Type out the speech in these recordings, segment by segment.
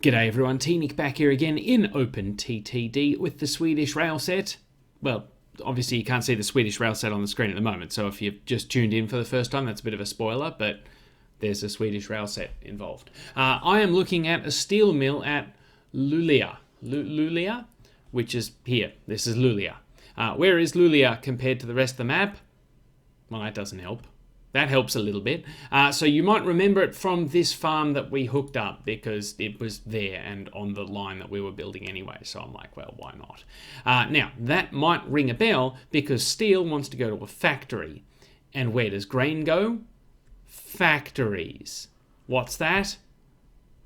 G'day everyone, T-Nick back here again in OpenTTD with the Swedish Rails set. Well, obviously you can't see the Swedish Rails set on the screen at the moment, so if you've just tuned in for the first time, that's a bit of a spoiler, but there's a Swedish Rails set involved. I am looking at a steel mill at Luleå, which is here. This is Luleå. Where is Luleå compared to the rest of the map? Well, that doesn't help. That helps a little bit. So you might remember it from this farm that we hooked up because it was there and on the line that we were building anyway. So I'm like, well, why not? Now, that might ring a bell because steel wants to go to a factory. And where does grain go? Factories. What's that?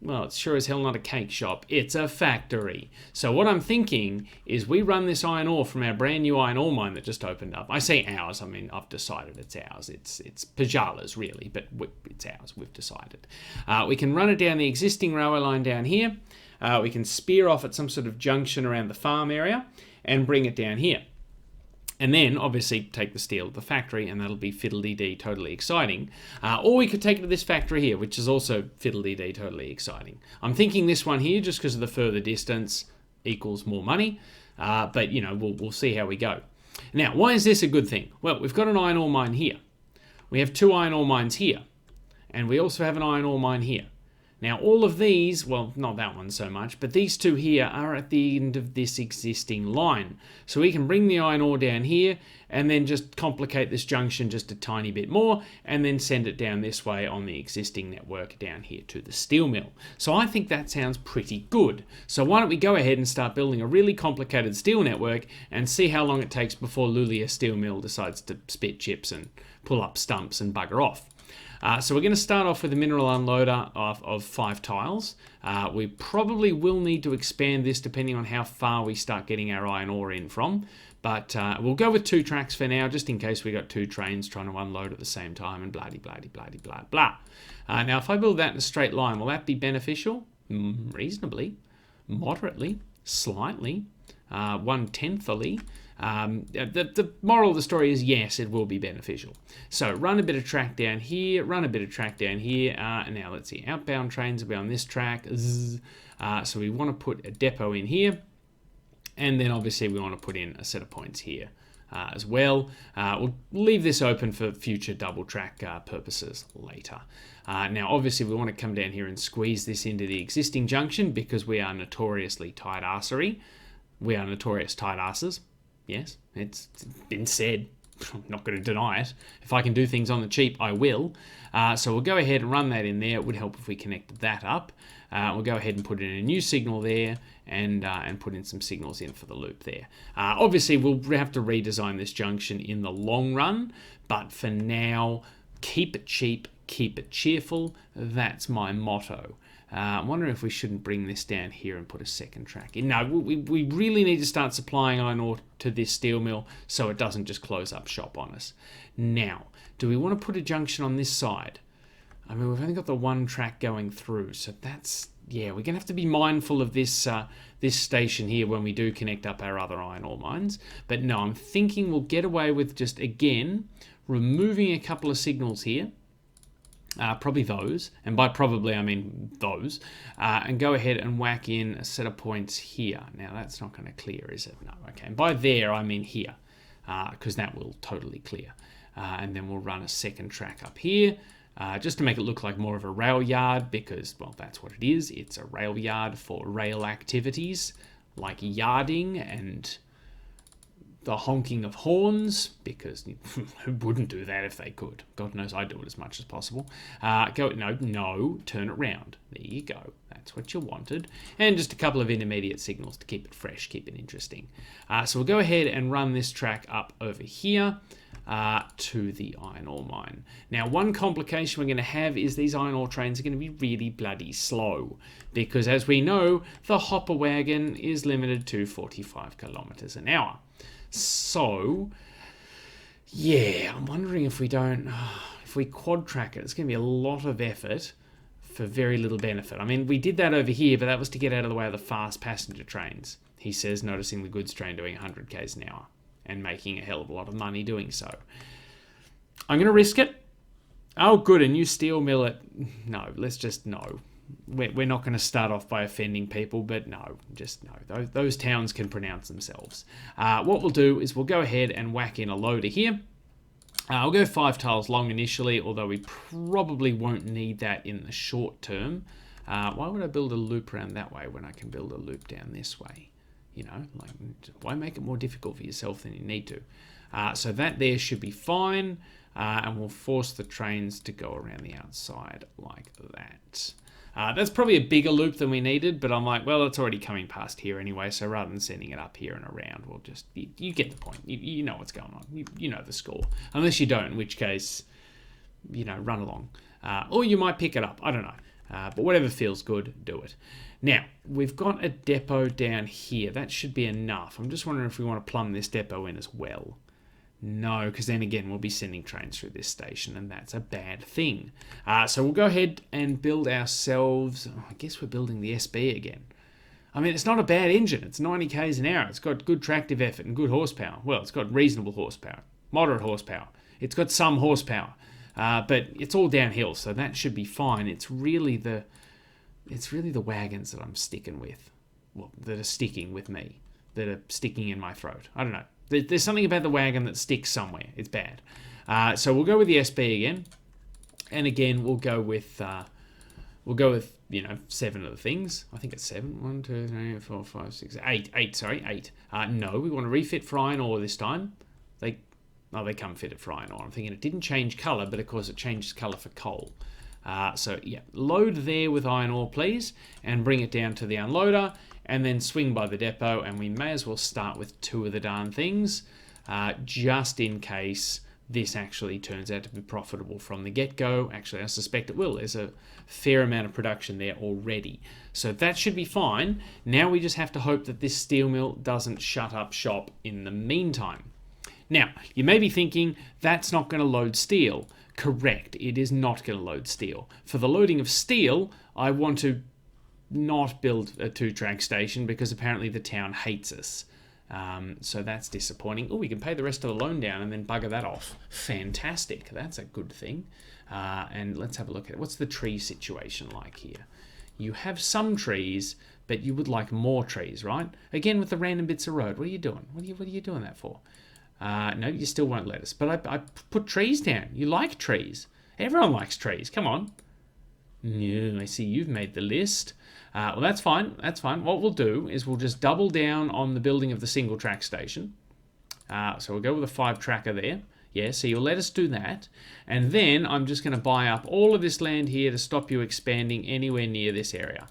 Well, it's sure as hell not a cake shop. It's a factory. So what I'm thinking is we run this iron ore from our brand new iron ore mine that just opened up. I say ours, I mean, I've decided it's ours. It's Pajala's really, but it's ours. We've decided. We can run it down the existing railway line down here. We can spear off at some sort of junction around the farm area and bring it down here. And then, obviously, take the steel to the factory, and that'll be fiddle-dee-dee, totally exciting. Or we could take it to this factory here, which is also fiddle-dee-dee, totally exciting. I'm thinking this one here, just because of the further distance, equals more money. But, you know, we'll see how we go. Now, why is this a good thing? Well, we've got an iron ore mine here. We have two iron ore mines here. And we also have an iron ore mine here. Now, all of these, well, not that one so much, but these two here are at the end of this existing line. So we can bring the iron ore down here and then just complicate this junction just a tiny bit more and then send it down this way on the existing network down here to the steel mill. So I think that sounds pretty good. So why don't we go ahead and start building a really complicated steel network and see how long it takes before Luleå steel mill decides to spit chips and pull up stumps and bugger off. So we're going to start off with a mineral unloader of 5 tiles. We probably will need to expand this depending on how far we start getting our iron ore in from. But we'll go with 2 tracks for now, just in case we got 2 trains trying to unload at the same time and blah. Now, if I build that in a straight line, will that be beneficial? Reasonably, moderately, slightly, 1/10thly. The moral of the story is yes, it will be beneficial. So run a bit of track down here, run a bit of track down here. And now let's see, outbound trains will be on this track. So we want to put a depot in here. And then obviously we want to put in a set of points here as well. We'll leave this open for future double track purposes later. Now obviously we want to come down here and squeeze this into the existing junction because we are notoriously tight arsery. We are notorious tight asses. Yes, it's been said. I'm not going to deny it. If I can do things on the cheap, I will. So we'll go ahead and run that in there. It would help if we connected that up. We'll go ahead and put in a new signal there and put in some signals in for the loop there. Obviously, we'll have to redesign this junction in the long run. But for now, keep it cheap, keep it cheerful. That's my motto. I'm wondering if we shouldn't bring this down here and put a second track in. No, we really need to start supplying iron ore to this steel mill so it doesn't just close up shop on us. Now, do we want to put a junction on this side? I mean, we've only got the 1 track going through, so that's, yeah, we're going to have to be mindful of this this station here when we do connect up our other iron ore mines. But no, I'm thinking we'll get away with just, again, removing a couple of signals here. Probably those, and by probably I mean those, and go ahead and whack in a set of points here. Now that's not going to clear, is it? No, okay. And by there I mean here, because that will totally clear. And then we'll run a second track up here, just to make it look like more of a rail yard, because, well, that's what it is. It's a rail yard for rail activities, like yarding and the honking of horns, because who wouldn't do that if they could? God knows I do it as much as possible. No, turn it round. There you go. That's what you wanted. And just a couple of intermediate signals to keep it fresh, keep it interesting. So we'll go ahead and run this track up over here to the iron ore mine. Now, one complication we're going to have is these iron ore trains are going to be really bloody slow, because as we know, the hopper wagon is limited to 45 kilometers an hour. So, yeah, I'm wondering if we quad track it, it's going to be a lot of effort for very little benefit. I mean, we did that over here, but that was to get out of the way of the fast passenger trains, he says, noticing the goods train doing 100 k's an hour and making a hell of a lot of money doing so. I'm going to risk it. Oh, good, a new steel mill at... No, let's just... No. we're not going to start off by offending people, but no, just no. Those towns can pronounce themselves. What we'll do is we'll go ahead and whack in a loader here. I'll go 5 tiles long initially, although we probably won't need that in the short term. Why would I build a loop around that way when I can build a loop down this way? You know, like, why make it more difficult for yourself than you need to? So that there should be fine, and we'll force the trains to go around the outside like that. That's probably a bigger loop than we needed, but I'm like, well, it's already coming past here anyway, so rather than sending it up here and around, we'll just, you get the point. You know what's going on. You know the score. Unless you don't, in which case, you know, run along. Or you might pick it up. I don't know. But whatever feels good, do it. Now, we've got a depot down here. That should be enough. I'm just wondering if we want to plumb this depot in as well. No, because then again, we'll be sending trains through this station, and that's a bad thing. So we'll go ahead and build ourselves... I guess we're building the SB again. I mean, it's not a bad engine. It's 90 k's an hour. It's got good tractive effort and good horsepower. Well, it's got reasonable horsepower, moderate horsepower. It's got some horsepower, but it's all downhill, so that should be fine. It's really the wagons that I'm sticking with, well, that are sticking with me, that are sticking in my throat. I don't know. There's something about the wagon that sticks somewhere. It's bad. So we'll go with the SB again, and again we'll go with you know, 7 of the things. I think it's 7. 1, 2, 3, 4, 5, 6, 8. 8. Sorry, 8. No, we want to refit for iron ore this time. They come fitted for iron ore. I'm thinking it didn't change colour, but of course it changes colour for coal. So yeah, load there with iron ore, please, and bring it down to the unloader. And then swing by the depot, and we may as well start with 2 of the darn things, just in case this actually turns out to be profitable from the get-go. Actually, I suspect it will. There's a fair amount of production there already. So that should be fine. Now we just have to hope that this steel mill doesn't shut up shop in the meantime. Now, you may be thinking, that's not going to load steel. Correct, it is not going to load steel. For the loading of steel, I want to not build a 2-track station because apparently the town hates us. So that's disappointing. Oh, we can pay the rest of the loan down and then bugger that off. Fantastic. That's a good thing. And let's have a look at it. What's the tree situation like here? You have some trees, but you would like more trees, right? Again, with the random bits of road. What are you doing? What are you doing that for? No, you still won't let us. But I put trees down. You like trees. Everyone likes trees. Come on. Yeah, I see you've made the list. Well, that's fine. That's fine. What we'll do is we'll just double down on the building of the single track station. So we'll go with a 5-tracker there. Yeah, so you'll let us do that. And then I'm just going to buy up all of this land here to stop you expanding anywhere near this area.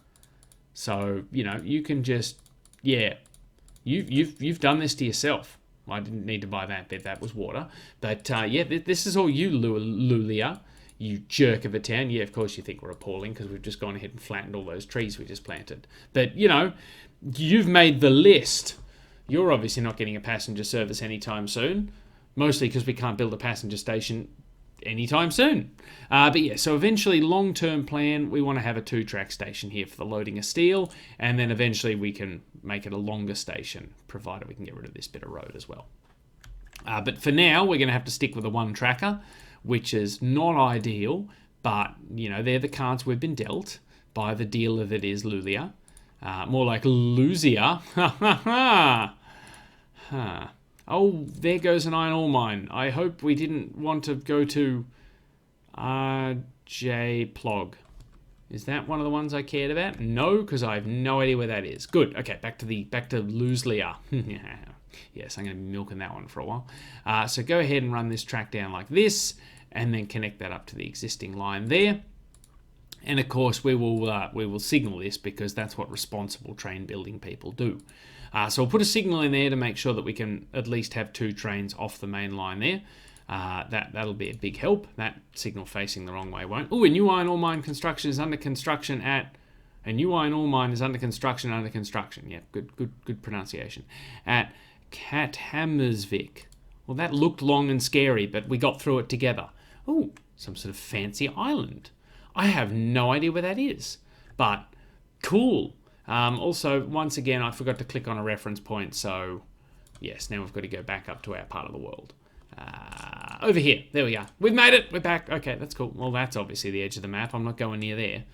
So, you know, you can just, yeah, you've done this to yourself. I didn't need to buy that bit. That was water. But, yeah, this is all you, Lulia. You jerk of a town. Yeah, of course you think we're appalling because we've just gone ahead and flattened all those trees we just planted. But, you know, you've made the list. You're obviously not getting a passenger service anytime soon. Mostly because we can't build a passenger station anytime soon. But yeah, so eventually, long-term plan, we want to have a 2-track station here for the loading of steel. And then eventually we can make it a longer station, provided we can get rid of this bit of road as well. But for now, we're going to have to stick with a 1-tracker, which is not ideal, but, you know, they're the cards we've been dealt by the dealer that is Lulia. More like Luzia. Ha ha ha! Huh. Oh, there goes an iron ore mine. I hope we didn't want to go to RJ Plog. Is that one of the ones I cared about? No, because I have no idea where that is. Good. Okay, back to Luzlia. Yes, I'm going to be milking that one for a while. So go ahead and run this track down like this, and then connect that up to the existing line there. And of course, we will signal this because that's what responsible train building people do. So we'll put a signal in there to make sure that we can at least have 2 trains off the main line there. That'll be a big help. That signal facing the wrong way won't. Oh, a new iron ore mine construction is under construction at... A new iron ore mine is under construction. Yeah, good pronunciation. At Kathammersvik. Well, that looked long and scary, but we got through it together. Oh, some sort of fancy island. I have no idea where that is, but cool. Also, once again, I forgot to click on a reference point, so yes, now we've got to go back up to our part of the world. Over here, there we are. We've made it, we're back. Okay, that's cool. Well, that's obviously the edge of the map. I'm not going near there.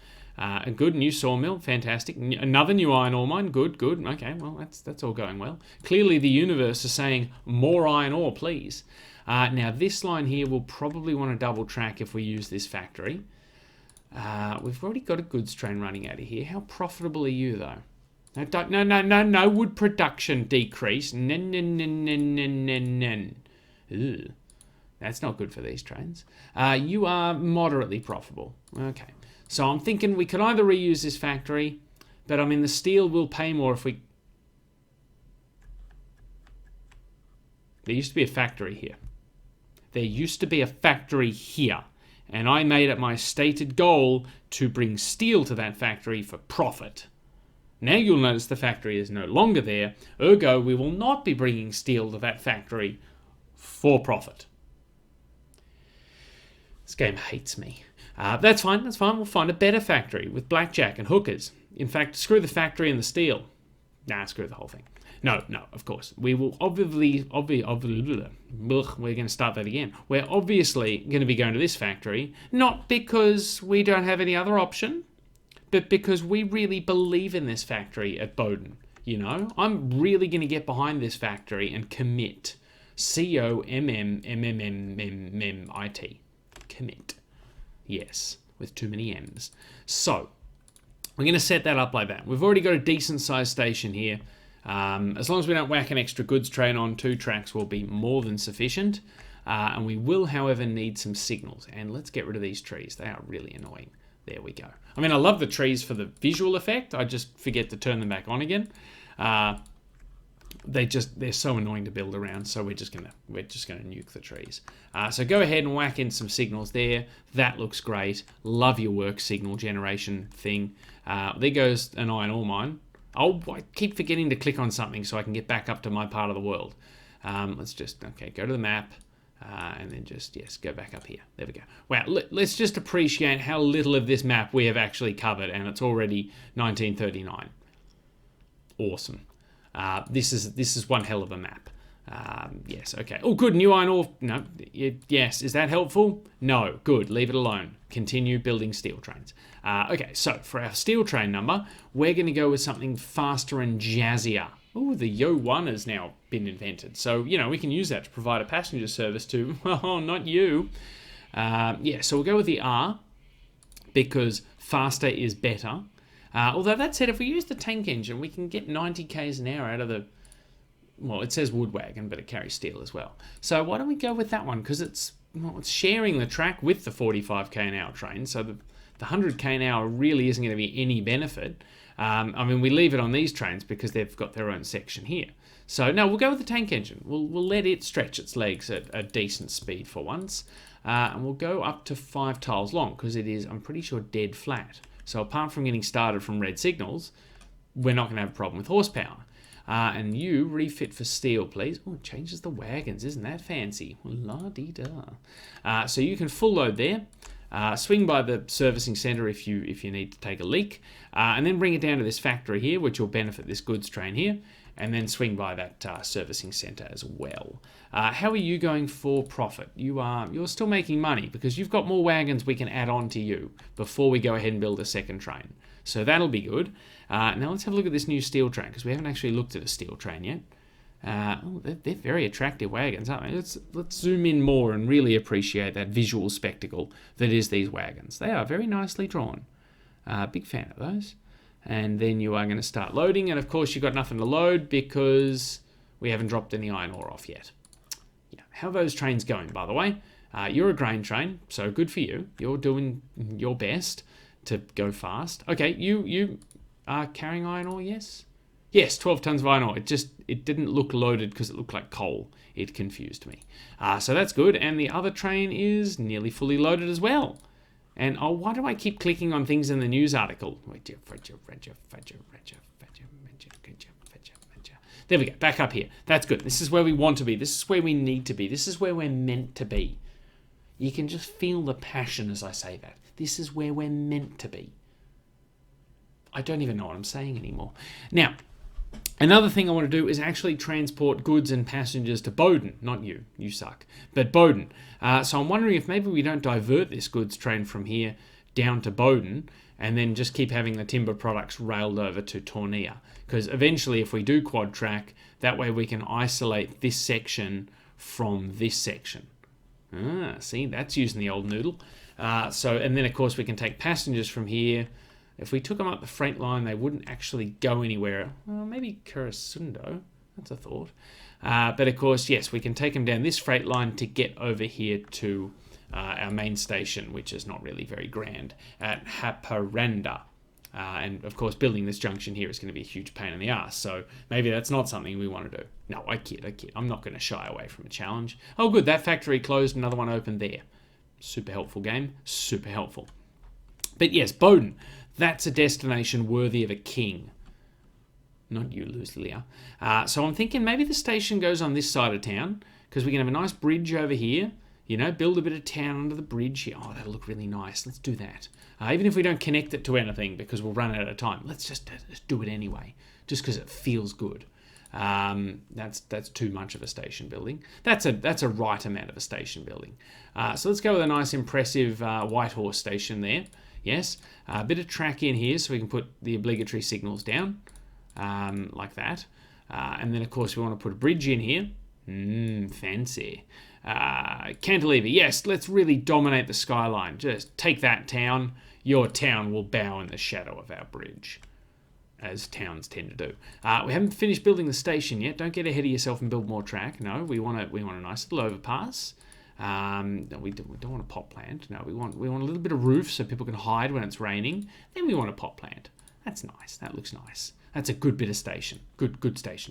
A good new sawmill, fantastic. Another new iron ore mine, good. Okay, well, that's all going well. Clearly the universe is saying, more iron ore, please. Now, this line here will probably want to double track if we use this factory. We've already got a goods train running out of here. How profitable are you, though? No, wood production decrease. Ew. That's not good for these trains. You are moderately profitable. Okay. So I'm thinking we could either reuse this factory, but I mean the steel will pay more if we... There used to be a factory here. And I made it my stated goal to bring steel to that factory for profit. Now you'll notice the factory is no longer there, ergo we will not be bringing steel to that factory for profit. This game hates me. That's fine. We'll find a better factory with blackjack and hookers. In fact, screw the factory and the steel. Nah, screw the whole thing. No, of course. We will we're going to start that again. We're obviously going to be going to this factory, not because we don't have any other option, but because we really believe in this factory at Bowden. You know, I'm really going to get behind this factory and commit. COMMMMMMIT. Commit. Yes, with too many M's. So, we're going to set that up like that. We've already got a decent sized station here. As long as we don't whack an extra goods train on, 2 tracks will be more than sufficient. And we will, however, need some signals. And let's get rid of these trees. They are really annoying. There we go. I mean, I love the trees for the visual effect. I just forget to turn them back on again. They're so annoying to build around, so we're just gonna nuke the trees. So go ahead and whack in some signals there. That looks great. Love your work signal generation thing. There goes an iron ore mine. Oh, I keep forgetting to click on something so I can get back up to my part of the world. Let's just go to the map. And then just, go back up here. There we go. Wow, let's just appreciate how little of this map we have actually covered, and it's already 1939. Awesome. This is one hell of a map. Yes, okay. Oh, good, new iron ore. No, yes, is that helpful? No, good, leave it alone. Continue building steel trains. Okay, so for our steel train number, we're going to go with something faster and jazzier. Oh, the Yo-1 has now been invented. So, we can use that to provide a passenger service to, oh, not you. So we'll go with the R because faster is better. Although that said, if we use the tank engine, we can get 90 k's an hour out of the... Well, it says wood wagon, but it carries steel as well. So why don't we go with that one? Because it's sharing the track with the 45 k an hour train. So the 100 k an hour really isn't going to be any benefit. I mean, we leave it on these trains because they've got their own section here. So, no, we'll go with the tank engine. We'll let it stretch its legs at a decent speed for once. And we'll go up to 5 tiles long because it is, I'm pretty sure, dead flat. So apart from getting started from red signals, we're not going to have a problem with horsepower. And you refit for steel, please. Oh, it changes the wagons. Isn't that fancy? La-dee-da. So you can full load there. Swing by the servicing centre if you need to take a leak, and then bring it down to this factory here, which will benefit this goods train here, and then swing by that servicing centre as well. How are you going for profit? You're still making money because you've got more wagons we can add on to you before we go ahead and build a second train. So that'll be good. Now let's have a look at this new steel train because we haven't actually looked at a steel train yet. They're very attractive wagons, aren't they? Let's zoom in more and really appreciate that visual spectacle that is these wagons. They are very nicely drawn. Big fan of those. And then you are going to start loading, and of course you've got nothing to load because we haven't dropped any iron ore off yet. Yeah, how are those trains going, by the way? You're a grain train, so good for you. You're doing your best to go fast. Okay, you are carrying iron ore, yes? Yes, 12 tons of iron ore. It didn't look loaded because it looked like coal. It confused me. So that's good. And the other train is nearly fully loaded as well. And why do I keep clicking on things in the news article? There we go. Back up here. That's good. This is where we want to be. This is where we need to be. This is where we're meant to be. You can just feel the passion as I say that. This is where we're meant to be. I don't even know what I'm saying anymore. Now, another thing I want to do is actually transport goods and passengers to Bowden. Not you. You suck. But Bowden. So I'm wondering if maybe we don't divert this goods train from here down to Bowden and then just keep having the timber products railed over to Tornea. Because eventually, if we do quad track, that way we can isolate this section from this section. See, that's using the old noodle. And then of course we can take passengers from here. If we took them up the freight line, they wouldn't actually go anywhere. Well, maybe Curasundo. That's a thought. But of course, yes, we can take them down this freight line to get over here to our main station, which is not really very grand, at Haparanda. And of course, building this junction here is going to be a huge pain in the ass. So maybe that's not something we want to do. No, I kid. I'm not going to shy away from a challenge. Oh, good. That factory closed. Another one opened there. Super helpful game. Super helpful. But yes, Bowden. That's a destination worthy of a king. Not you, Lucia. So I'm thinking maybe the station goes on this side of town, because we can have a nice bridge over here. You know, build a bit of town under the bridge here. Oh, that'll look really nice. Let's do that. Even if we don't connect it to anything, because we'll run out of time. Let's just do it anyway, just because it feels good. That's too much of a station building. That's a right amount of a station building. So let's go with a nice, impressive white horse station there. Yes, a bit of track in here so we can put the obligatory signals down, like that. And then, of course, we want to put a bridge in here. Fancy. Cantilever. Yes, let's really dominate the skyline. Just take that town. Your town will bow in the shadow of our bridge, as towns tend to do. We haven't finished building the station yet. Don't get ahead of yourself and build more track. No, we want a nice little overpass. We don't want a pot plant. No, we want a little bit of roof so people can hide when it's raining. Then we want a pot plant. That's nice. That looks nice. That's a good bit of station. Good station.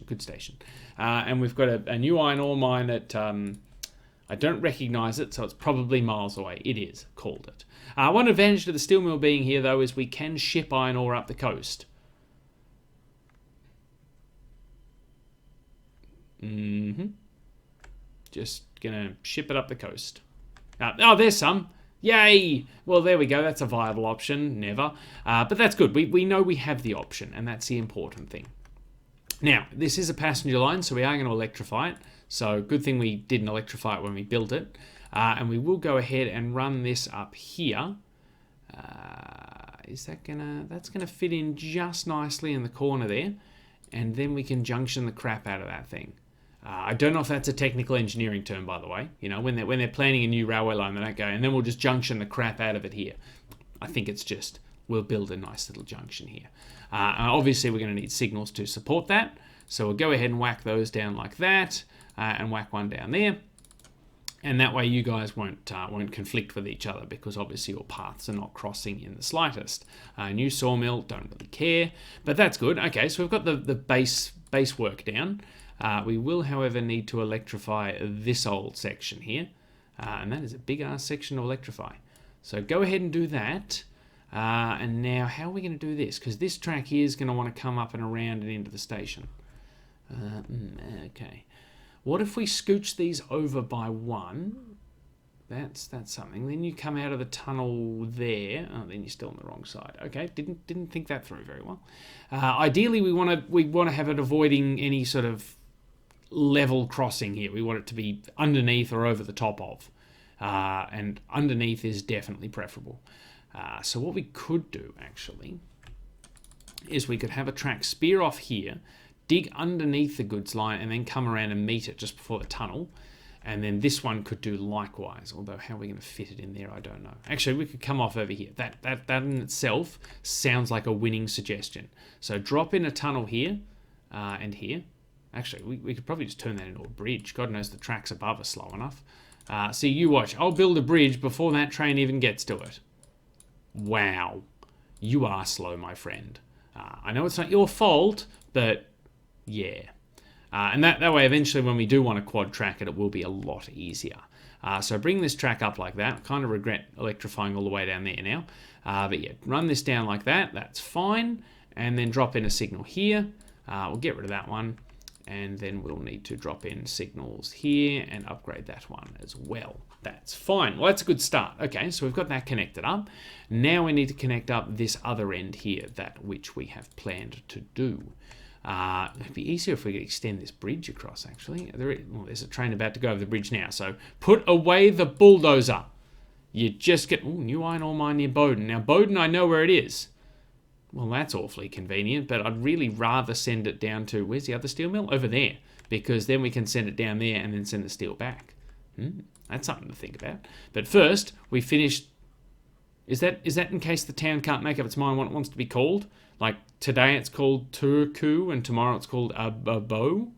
And we've got a new iron ore mine at... I don't recognise it, so it's probably miles away. It is. Called it. One advantage to the steel mill being here, though, is we can ship iron ore up the coast. Just gonna ship it up the coast. Oh, there's some. Yay! Well, there we go. That's a viable option. Never. But that's good. We know we have the option, and that's the important thing. Now, this is a passenger line, so we are going to electrify it. So good thing we didn't electrify it when we built it. And we will go ahead and run this up here. That's gonna fit in just nicely in the corner there. And then we can junction the crap out of that thing. I don't know if that's a technical engineering term, by the way. You know, when they're planning a new railway line, they don't go, and then we'll just junction the crap out of it here. I think it's just, we'll build a nice little junction here. Obviously, we're going to need signals to support that. So we'll go ahead and whack those down like that, and whack one down there. And that way you guys won't conflict with each other, because obviously your paths are not crossing in the slightest. New sawmill, don't really care, but that's good. Okay, so we've got the base work down. We will, however, need to electrify this old section here, and that is a big ass section to electrify. So go ahead and do that. And now, how are we going to do this? Because this track here is going to want to come up and around and into the station. Okay. What if we scooch these over by one? That's something. Then you come out of the tunnel there. Oh, then you're still on the wrong side. Okay, didn't think that through very well. Ideally, we want to have it avoiding any sort of level crossing here. We want it to be underneath or over the top of, and underneath is definitely preferable. So what we could do actually is we could have a track spear off here, dig underneath the goods line, and then come around and meet it just before the tunnel. And then this one could do likewise, although how are we going to fit it in there, I don't know. Actually, we could come off over here. That in itself sounds like a winning suggestion. So drop in a tunnel here and here. Actually, we could probably just turn that into a bridge. God knows the tracks above are slow enough. See, you watch. I'll build a bridge before that train even gets to it. Wow. You are slow, my friend. I know it's not your fault, but yeah. And that way, eventually, when we do want to quad track it, it will be a lot easier. So bring this track up like that. I kind of regret electrifying all the way down there now. But yeah, run this down like that. That's fine. And then drop in a signal here. We'll get rid of that one. And then we'll need to drop in signals here and upgrade that one as well. That's fine. Well, that's a good start. Okay, so we've got that connected up. Now we need to connect up this other end here, that which we have planned to do. It'd be easier if we could extend this bridge across, actually. There's a train about to go over the bridge now, so put away the bulldozer. You just get... Ooh, new iron ore mine near Bowden. Now, Bowden, I know where it is. Well, that's awfully convenient, but I'd really rather send it down to... Where's the other steel mill? Over there. Because then we can send it down there and then send the steel back. That's something to think about. But first, we finished... Is that in case the town can't make up its mind what it wants to be called? Like, today it's called Turku and tomorrow it's called Abo?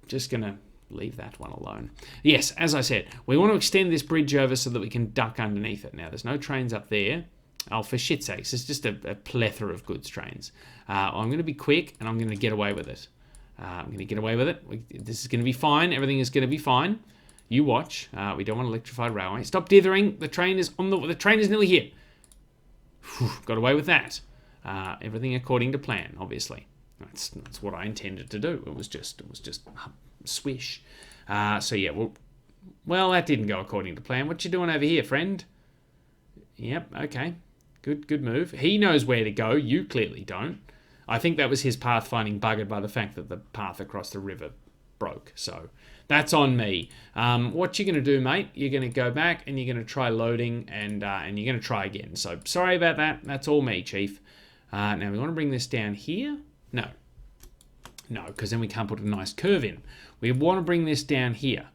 Just going to leave that one alone. Yes, as I said, we want to extend this bridge over so that we can duck underneath it. Now, there's no trains up there. Oh, for shit's sakes, it's just a plethora of goods trains. I'm going to be quick and I'm going to get away with it. I'm going to get away with it. This is going to be fine. Everything is going to be fine. You watch. We don't want an electrified railway. Stop dithering. The train is the train is nearly here. Whew, got away with that. Everything according to plan, obviously. That's what I intended to do. It was just swish. So yeah, well, that didn't go according to plan. What you doing over here, friend? Yep, okay. Good move. He knows where to go. You clearly don't. I think that was his pathfinding buggered by the fact that the path across the river broke. So that's on me. What you're going to do, mate, you're going to go back and you're going to try loading and you're going to try again. So sorry about that. That's all me, Chief. Now we want to bring this down here. No, because then we can't put a nice curve in. We want to bring this down here.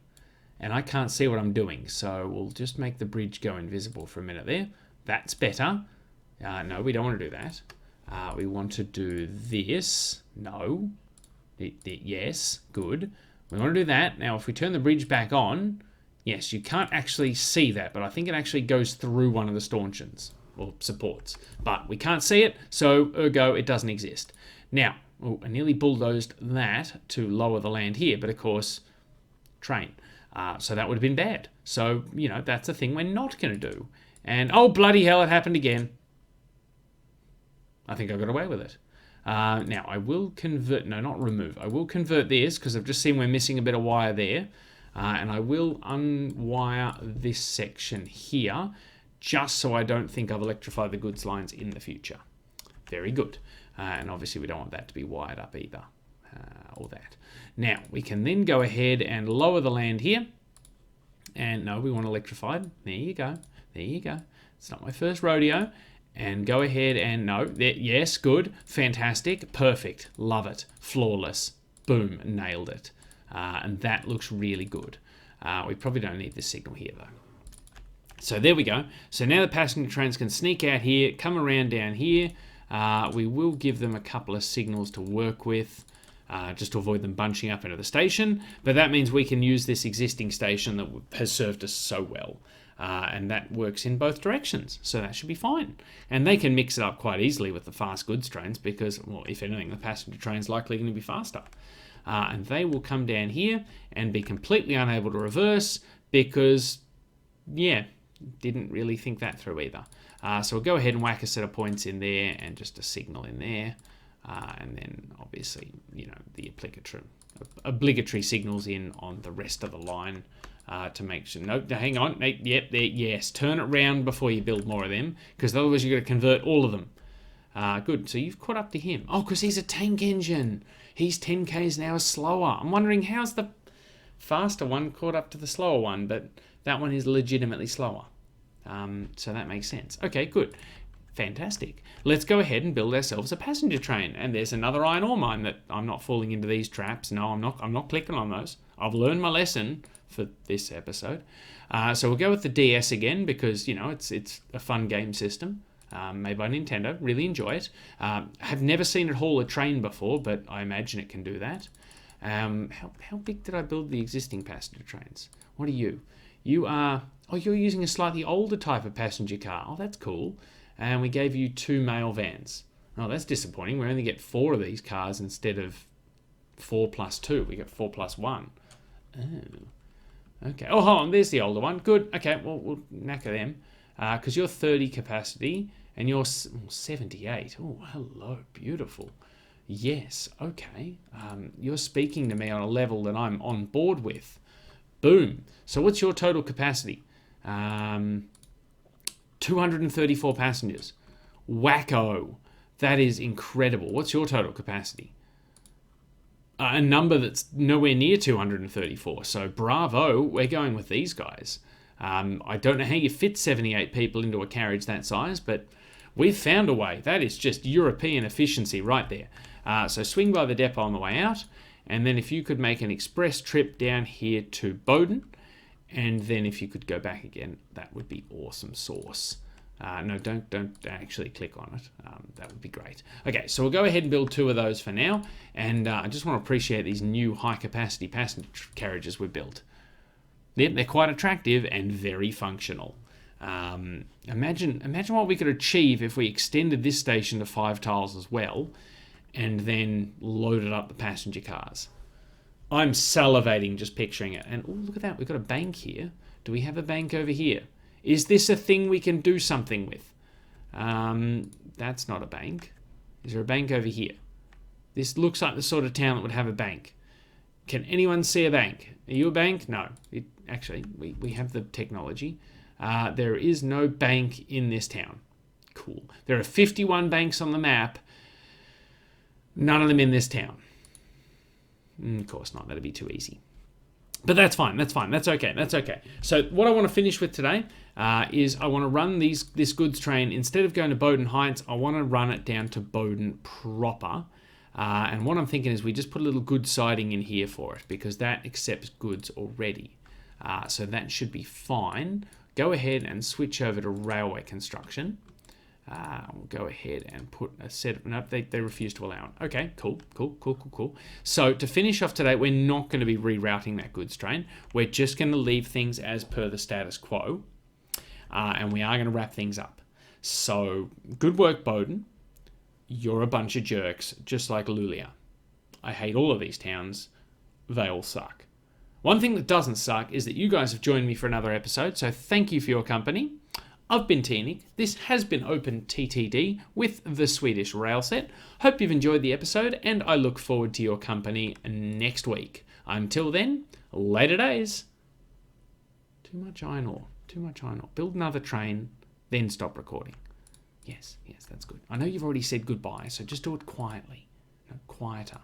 And I can't see what I'm doing. So we'll just make the bridge go invisible for a minute there. That's better. No, we don't want to do that. We want to do this. No. Yes, good. We want to do that. Now, if we turn the bridge back on, yes, you can't actually see that, but I think it actually goes through one of the stanchions or supports. But we can't see it, so ergo, it doesn't exist. Now, I nearly bulldozed that to lower the land here, but of course, train. So that would have been bad. So, that's a thing we're not going to do. And, oh, bloody hell, it happened again. I think I got away with it. Now, I will convert... No, not remove. I will convert this, because I've just seen we're missing a bit of wire there. And I will unwire this section here, just so I don't think I've electrified the goods lines in the future. Very good. And obviously, we don't want that to be wired up either. All that. Now, we can then go ahead and lower the land here. And no, we want electrified. There you go. There you go. It's not my first rodeo. And go ahead and no. Yes, good. Fantastic. Perfect. Love it. Flawless. Boom. Nailed it. And that looks really good. We probably don't need this signal here, though. So there we go. So now the passenger trains can sneak out here, come around down here. We will give them a couple of signals to work with. Just to avoid them bunching up into the station. But that means we can use this existing station that has served us so well. And that works in both directions. So that should be fine. And they can mix it up quite easily with the fast goods trains because, well, if anything, the passenger train's likely going to be faster. And they will come down here and be completely unable to reverse because, yeah, didn't really think that through either. So we'll go ahead and whack a set of points in there and just a signal in there. And then, obviously, the obligatory signals in on the rest of the line to make sure... No, hang on. Yep, there, yes. Turn it round before you build more of them, because otherwise you're going to convert all of them. Good. So you've caught up to him. Oh, because he's a tank engine. He's 10 k's an hour slower. I'm wondering how's the faster one caught up to the slower one, but that one is legitimately slower. So that makes sense. Okay, good. Fantastic. Let's go ahead and build ourselves a passenger train. And there's another iron ore mine that I'm not falling into these traps. No, I'm not clicking on those. I've learned my lesson for this episode. So we'll go with the DS again because, it's a fun game system made by Nintendo. Really enjoy it. Have never seen it haul a train before, but I imagine it can do that. How big did I build the existing passenger trains? What are you? You are... Oh, you're using a slightly older type of passenger car. Oh, that's cool. And we gave you 2 mail vans. Oh, that's disappointing. We only get 4 of these cars instead of 4 plus 2. We get 4 plus 1. Oh. Okay. Oh, hold on. There's the older one. Good. Okay, well, we'll knacker them. Because you're 30 capacity and you're 78. Oh, hello. Beautiful. Yes. Okay. You're speaking to me on a level that I'm on board with. Boom. So what's your total capacity? 234 passengers. Wacko. That is incredible. What's your total capacity? A number that's nowhere near 234. So bravo, we're going with these guys. I don't know how you fit 78 people into a carriage that size, but we've found a way. That is just European efficiency right there. So swing by the depot on the way out, and then if you could make an express trip down here to Bowden, and then if you could go back again, that would be awesome sauce. No, don't actually click on it. That would be great. Okay, so we'll go ahead and build 2 of those for now, and I just want to appreciate these new high-capacity passenger carriages we've built. They're quite attractive and very functional. Imagine what we could achieve if we extended this station to 5 tiles as well, and then loaded up the passenger cars. I'm salivating just picturing it. And ooh, look at that, we've got a bank here. Do we have a bank over here? Is this a thing we can do something with? That's not a bank. Is there a bank over here? This looks like the sort of town that would have a bank. Can anyone see a bank? Are you a bank? No. Actually, we have the technology. There is no bank in this town. Cool. There are 51 banks on the map. None of them in this town. Of course not. That'd be too easy. But that's fine. That's fine. That's okay. That's okay. So what I want to finish with today is I want to run this goods train. Instead of going to Bowden Heights, I want to run it down to Bowden proper. And what I'm thinking is we just put a little goods siding in here for it, because that accepts goods already. So that should be fine. Go ahead and switch over to railway construction. We'll go ahead and put a set of... Nope, they refuse to allow it. Okay, cool. So to finish off today, we're not going to be rerouting that goods train. We're just going to leave things as per the status quo. And we are going to wrap things up. So, good work, Bowden. You're a bunch of jerks, just like Luleå. I hate all of these towns. They all suck. One thing that doesn't suck is that you guys have joined me for another episode, so thank you for your company. I've been Teenig. This has been Open TTD with the Swedish Rails Set. Hope you've enjoyed the episode, and I look forward to your company next week. Until then, later days. Too much iron ore. Build another train, then stop recording. Yes, that's good. I know you've already said goodbye, so just do it quietly. No, quieter.